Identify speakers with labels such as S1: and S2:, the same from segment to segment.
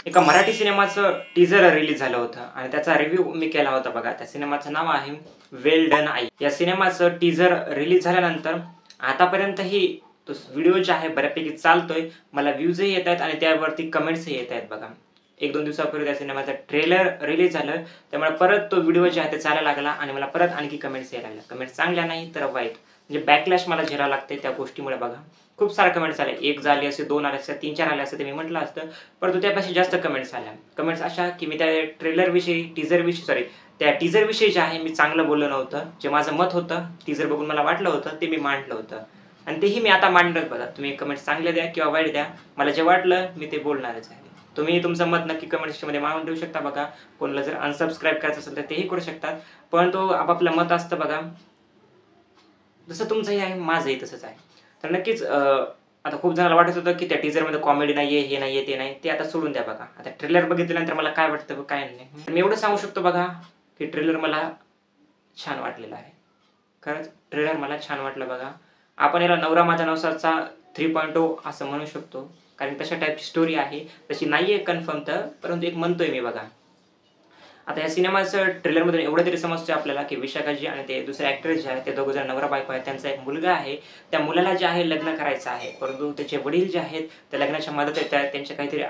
S1: एका मराठी सिनेमाचं teaser release झालं होतं आणि त्याचा रिव्ह्यू मी केला होता बघा. त्या सिनेमाचं नाव आहे वेल डन आई. या सिनेमाचं टीजर रिलीज झाल्यानंतर आतापर्यंतही तो व्हिडिओ जे आहे बऱ्यापैकी चालतोय. मला व्ह्यूजही येत आहेत आणि त्यावरती कमेंट्सही येत आहेत बघा. 1-2 दिवसापूर्वी त्या सिनेमाचं ट्रेलर रिलीज झालं. त्यामुळे परत तो व्हिडिओ जे आहे ते चालायला लागला आणि मला परत आणखी कमेंट्स यायला लागल्या. कमेंट्स चांगल्या नाही तर वाईट. म्हणजे बॅकलॅश मला झेलावं लागते त्या गोष्टीमुळे बघा. खूप साऱ्या कमेंट्स आल्या. 1 झाली असे, 2 आले असे, 3-4 आले असते ते मी म्हटलं असतं. परंतु त्यापेक्षा जास्त कमेंट्स आल्या. कमेंट्स अशा की मी त्या त्या टीझरविषयी जे आहे मी चांगलं बोललं नव्हतं. जे माझं मत होतं, टीझर बघून मला वाटलं होतं ते मी मांडलं होतं. आणि तेही मी आता मांडणार बघा. तुम्ही कमेंट्स चांगले द्या किंवा वाईट द्या. मला जे वाटलं मी ते बोलणारच आहे. तुम्ही तुमचं मत नक्की कमेंट सेक्शनमध्ये मांडून ठेवू शकता बघा. कोणाला जर अनसबस्क्राईब करायचं असेल तर तेही करू शकतात. परंतु आपापलं मत असतं बघा. जसं तुमचंही आहे, माझंही तसंच आहे. तर नक्कीच आता खूप जणांना वाटत होतं की त्या टीझरमध्ये कॉमेडी नाहीये, हे नाहीये, ते नाही. ते आता सोडून द्या बघा. आता ट्रेलर बघितल्यानंतर मला काय वाटतं काय नाही. मी एवढं सांगू शकतो बघा की ट्रेलर मला छान वाटलेला आहे. खरंच ट्रेलर मला छान वाटलं बघा. आपण याला नवरा माझा नवसाचा 3.0 असं म्हणू शकतो. कारण तशा टाईपची स्टोरी आहे. तशी नाहीये कन्फर्म तर, परंतु एक म्हणतोय मी बघा. आता या सिनेमाचं ट्रेलरमधून एवढं तरी समजतंय आपल्याला की विशाखाजी आणि ते दुसरे ॲक्टर जे आहेत ते दोघं जण नवरा-बायको आहेत. त्यांचा एक मुलगा आहे. त्या मुलाला जे आहे लग्न करायचं आहे. परंतु त्याचे वडील जे आहेत त्या लग्नाच्या मदत येत आहेत. त्यांच्या काहीतरी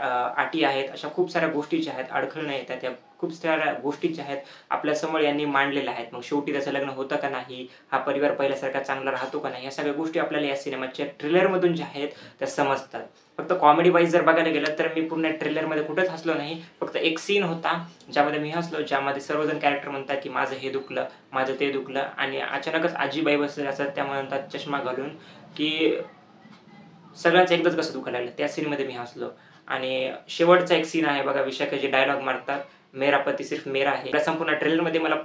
S1: अटी आहेत. अशा खूप साऱ्या गोष्टी ज्या आहेत अडखळणं येतात. त्या खूप साऱ्या गोष्टी ज्या आहेत आपल्यासमोर यांनी मांडलेल्या आहेत. मग शेवटी त्याचं लग्न होतं का नाही? हा परिवार पहिल्यासारखा चांगला राहतो का नाही? या सगळ्या गोष्टी आपल्याला या सिनेमाच्या ट्रेलरमधून ज्या आहेत त्या समजतात. फक्त कॉमेडी वाईज जर बघायला गेलं तर मी पूर्ण ट्रेलरमध्ये कुठेच हसलो नाही. फक्त एक सीन होता ज्यामध्ये मी हसलो, ज्यामध्ये सर्वजण कॅरेक्टर म्हणतात की माझं हे दुखलं, माझं ते दुखलं आणि अचानकच आजीबाई बसलेल्या असतात. त्या म्हणतात चष्मा घालून की सगळ्यांचं एकदाच कसं दुखायला लागलं. त्या सीनमध्ये मी हसलो. आणि शेवटचा एक सीन आहे बघा, विशाखाचे डायलॉग मारतात, "मेरा पती सिर्फ मेरा है." त्या संपूर्ण ट्रेलरमध्ये मला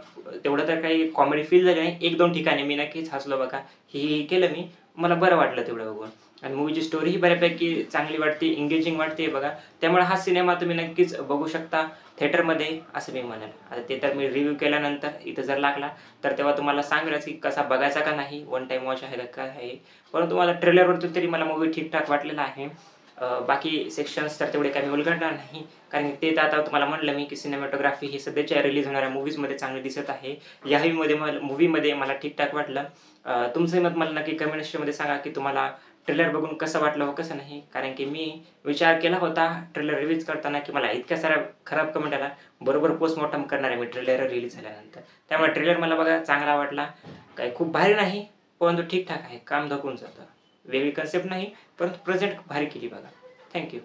S1: तेवढं तर काही कॉमेडी फील झाली नाही. 1-2 ठिकाणी मी नक्कीच हसलो बघा. ही केलं मी. मला बरं वाटलं तेवढं बघून. आणि मूव्हीची स्टोरीही बऱ्यापैकी चांगली वाटते, एंगेजिंग वाटते बघा. त्यामुळे हा सिनेमा तुम्ही नक्कीच बघू शकता थिएटरमध्ये असं मी म्हणेल. आता ते तर मी रिव्ह्यू केल्यानंतर इथं जर लागला, तर तेव्हा तुम्हाला सांगेलच की कसा बघायचा का नाही, वन टाईम वॉच आहे का काय आहे. परंतु मला ट्रेलरवरती तरी मला मूव्ही ठीक-ठाक वाटलेला आहे. बाकी सेक्शन्स तर तेवढे काही मी उलगडणार नाही. कारण ते तर आता तुम्हाला म्हणलं मी की सिनेमॅटोग्राफी ही सध्याच्या रिलीज होणाऱ्या मूव्हीजमध्ये चांगली दिसत आहे. या मूव्हीमध्ये मला ठीक-ठाक वाटलं. तुमचंही मत मला नक्की कमेंट सेक्शनमध्ये सांगा की तुम्हाला ट्रेलर बघून कसं वाटलं व कसं नाही. कारण की मी विचार केला होता ट्रेलर रिलीज करताना की मला इतक्या साऱ्या खराब कमेंट आल्या. बरोबर पोस्टमॉर्टम करणार आहे मी ट्रेलर रिलीज झाल्यानंतर. त्यामुळे ट्रेलर मला बघा चांगला वाटला. काही खूप भारी नाही, परंतु ठीक-ठाक आहे. काम धकून जातं. वेगळी कन्सेप्ट नाही, परंतु प्रेझेंट भारी केली बघा. Thank you.